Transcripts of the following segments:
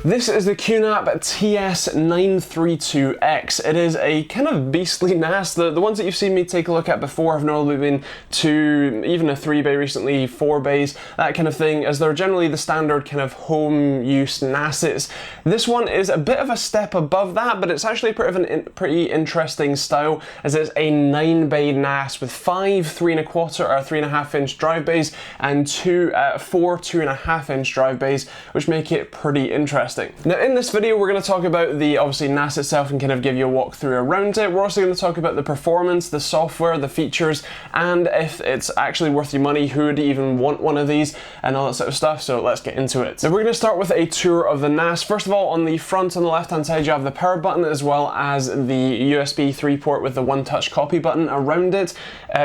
This is the QNAP TS-932X. It is a kind of beastly NAS. The ones that you've seen me take a look at before have normally been 2, even a 3-bay recently, 4 bays, that kind of thing, as they're generally the standard kind of home use NASes. This one is a bit of a step above that, but it's actually pretty interesting style, as it's a 9-bay NAS with 5 3¼ or 3.5 inch drive bays and 4 2.5 inch drive bays, which make it pretty interesting. Now in this video we're going to talk about the obviously NAS itself and kind of give you a walkthrough around it. We're also going to talk about the performance, the software, the features, and if it's actually worth your money, who would even want one of these, and all that sort of stuff. So let's get into it. Now we're going to start with a tour of the NAS. First of all, on the front on the left hand side you have the power button as well as the USB 3 port with the one touch copy button around it.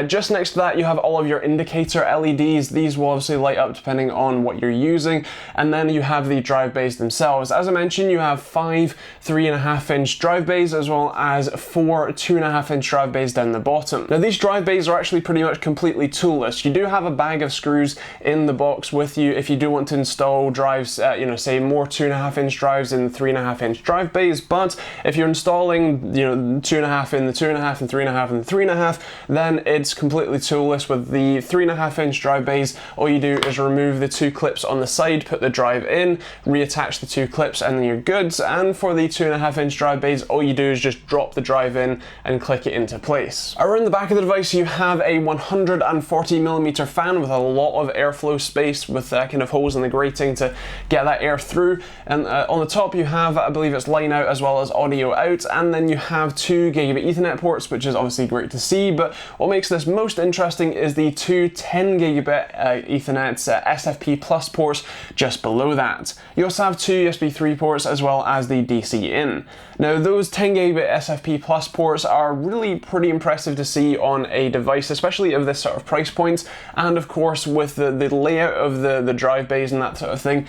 Just next to that you have all of your indicator LEDs. These will obviously light up depending on what you're using, and then you have the drive bays themselves. As I mentioned, you have 5 3.5 inch drive bays as well as 4 2.5 inch drive bays down the bottom. Now these drive bays are actually pretty much completely toolless. You do have a bag of screws in the box with you if you do want to install drives, say more 2.5 inch drives in 3.5 inch drive bays, but if you're installing 2.5 in the 2.5 and 3.5 and 3.5, then it's completely toolless. With the 3.5 inch drive bays, all you do is remove the 2 clips on the side, put the drive in, reattach the 2 clips, and then you're good. And for the 2.5 inch drive bays, all you do is just drop the drive in and click it into place. Around the back of the device you have a 140mm fan with a lot of airflow space, with kind of holes in the grating to get that air through, and on the top you have, I believe it's line out as well as audio out, and then you have 2 gigabit Ethernet ports, which is obviously great to see, but what makes this most interesting is the 2 10 gigabit Ethernet SFP Plus ports just below that. You also have 2 USB 3 ports as well as the DC in. Now those 10 gigabit SFP Plus ports are really pretty impressive to see on a device, especially of this sort of price point, and of course with the layout of the drive bays and that sort of thing,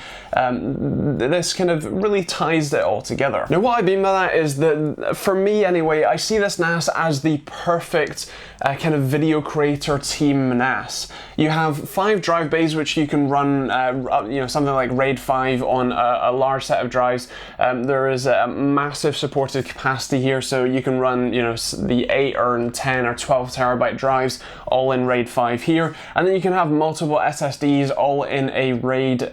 this kind of really ties it all together. Now what I mean by that is that, for me anyway, I see this NAS as the perfect kind of video creator team NAS. You have 5 drive bays which you can run something like RAID 5 on a large set of drives. There is a massive supported capacity here, so you can run the 8 or 10 or 12 terabyte drives all in RAID 5 here, and then you can have multiple SSDs all in a RAID,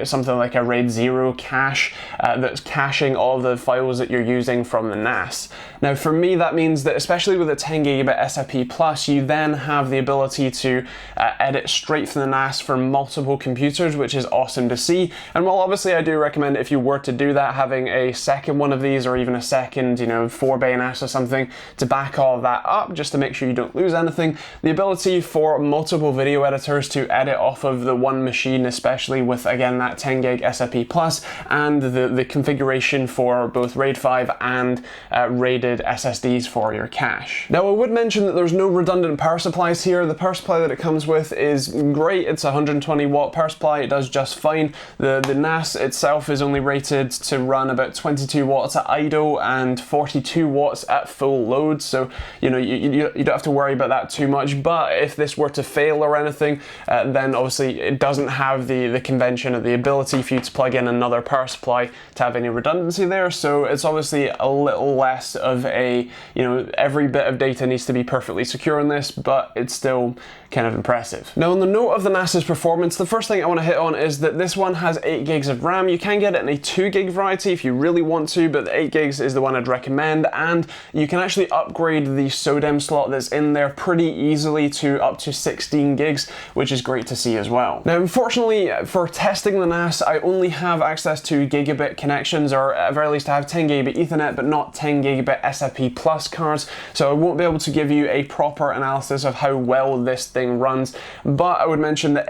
something like a RAID 0 cache that's caching all the files that you're using from the NAS. Now for me that means that, especially with a 10 gigabit SFP Plus, you then have the ability to edit straight from the NAS for multiple computers, which is awesome to see. And while obviously I do recommend, if you were to do that, having a second one of these, or even a second 4-bay NAS or something to back all of that up, just to make sure you don't lose anything, the ability for multiple video editors to edit off of the one machine, especially with again that 10 gig SFP Plus, and the configuration for both RAID 5 and RAIDed SSDs for your cache. Now I would mention that there's no redundant power supplies here. The power supply that it comes with is great. It's a 120 watt power supply. It does just fine. The NAS itself is only rated to run about 22 watts at idle and 42 watts at full load, so you don't have to worry about that too much. But if this were to fail or anything, then obviously it doesn't have the convention or the ability for you to plug in another power supply to have any redundancy there, so it's obviously a little less of a, every bit of data needs to be perfectly secure in this, but it's still kind of impressive. Now on the note of the NAS's performance, the first thing I want to hit on is that this one has 8 gigs of RAM. You can get it in a 2 gig variety if you really want to, but the 8 gigs is the one I'd recommend, and you can actually upgrade the SODIMM slot that's in there pretty easily to up to 16 gigs, which is great to see as well. Now unfortunately for testing the NAS, I only have access to gigabit connections, or at very least I have 10 gigabit Ethernet but not 10 gigabit SFP Plus cards, so I won't be able to give you a proper analysis of how well this thing runs. But I would mention that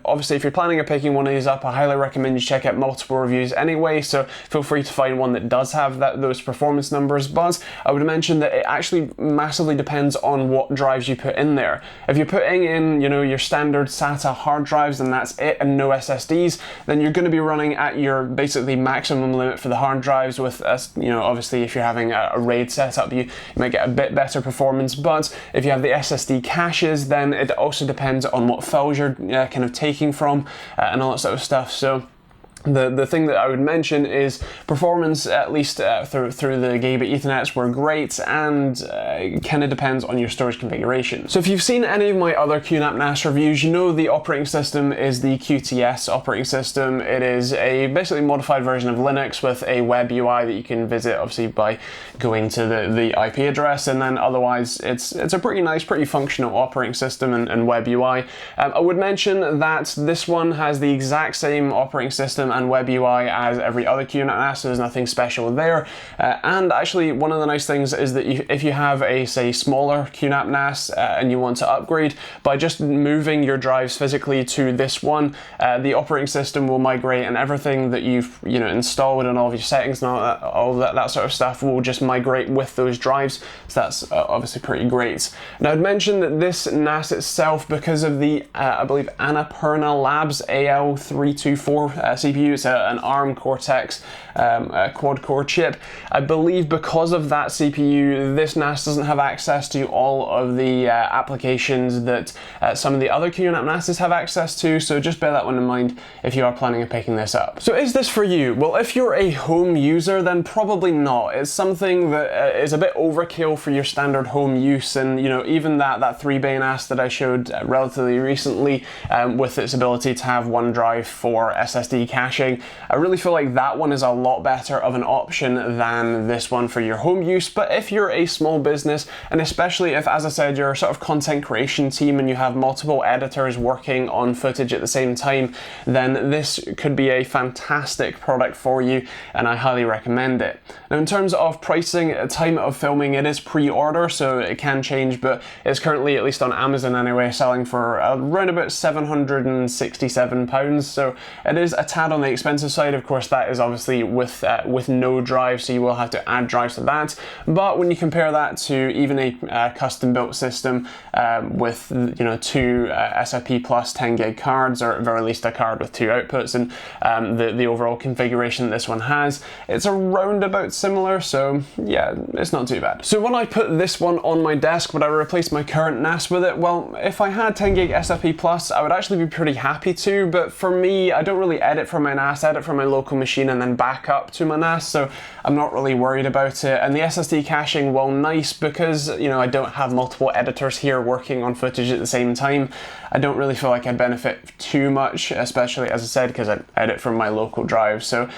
obviously if you're planning on picking one of these up, I highly recommend you check out multiple reviews anyway, so feel free to find one that does have those performance numbers. But I would mention that it actually massively depends on what drives you put in there. If you're putting in your standard SATA hard drives and that's it and no SSDs, then you're going to be running at your basically maximum limit for the hard drives. With obviously if you're having a RAID setup, you might get a bit better performance, but if you have the SSD caches, then it also depends on what files you're kind of taking from and all that sort of stuff. So The thing that I would mention is performance, at least through the Gigabit Ethernets, were great, and kind of depends on your storage configuration. So if you've seen any of my other QNAP NAS reviews, you know the operating system is the QTS operating system. It is a basically modified version of Linux with a web UI that you can visit, obviously, by going to the IP address, and then otherwise it's a pretty nice, pretty functional operating system and web UI. I would mention that this one has the exact same operating system and web UI as every other QNAP NAS, so there's nothing special there. And actually, one of the nice things is that if you have a, say, smaller QNAP NAS and you want to upgrade, by just moving your drives physically to this one, the operating system will migrate, and everything that you've installed and all of your settings and all that sort of stuff will just migrate with those drives. So that's obviously pretty great. Now, I'd mentioned that this NAS itself, because of the I believe Annapurna Labs AL324 CPU, it's an ARM Cortex quad-core chip. I believe because of that CPU, this NAS doesn't have access to all of the applications that some of the other QNAP NASs have access to, so just bear that one in mind if you are planning on picking this up. So is this for you? Well, if you're a home user, then probably not. It's something that is a bit overkill for your standard home use, and even that 3-bay NAS that I showed relatively recently, with its ability to have one drive for SSD caching, I really feel like that one is a lot better of an option than this one for your home use. But if you're a small business, and especially if, as I said, you're a sort of content creation team and you have multiple editors working on footage at the same time, then this could be a fantastic product for you, and I highly recommend it. Now, in terms of pricing, time of filming, it is pre-order, so it can change, but it's currently, at least on Amazon anyway, selling for around about £767, so it is a tad on the expensive side. Of course, that is obviously with no drive, so you will have to add drives to that. But when you compare that to even a custom-built system with two SIP plus 10 gig cards, or at very least a card with 2 outputs, and the overall configuration that this one has, it's around about similar. So yeah, it's not too bad. So when I put this one on my desk, would I replace my current NAS with it? Well, if I had 10 gig SIP plus, I would actually be pretty happy to, but for me, I don't really edit from my NAS, edit from my local machine and then back up to my NAS, so I'm not really worried about it. And the SSD caching, well, nice, because I don't have multiple editors here working on footage at the same time. I don't really feel like I benefit too much, especially, as I said, because I edit from my local drive. So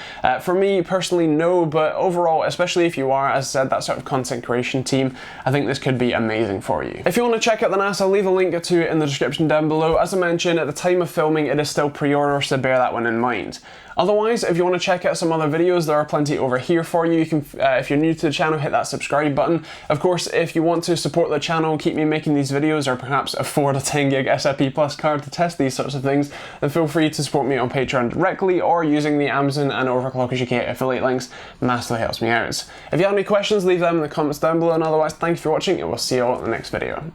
for me personally, no, but overall, especially if you are, as I said, that sort of content creation team, I think this could be amazing for you. If you want to check out the NAS, I'll leave a link to it in the description down below. As I mentioned, at the time of filming, it is still pre-order, so bear that one in mind. Otherwise, if you want to check out some other videos, there are plenty over here for you. You can, if you're new to the channel, hit that subscribe button. Of course, if you want to support the channel, keep me making these videos, or perhaps afford a 10 gig SIP plus card to test these sorts of things, then feel free to support me on Patreon directly, or using the Amazon and Overclockers UK affiliate links. Massively helps me out. If you have any questions, leave them in the comments down below, and otherwise, thank you for watching, and we'll see you all in the next video.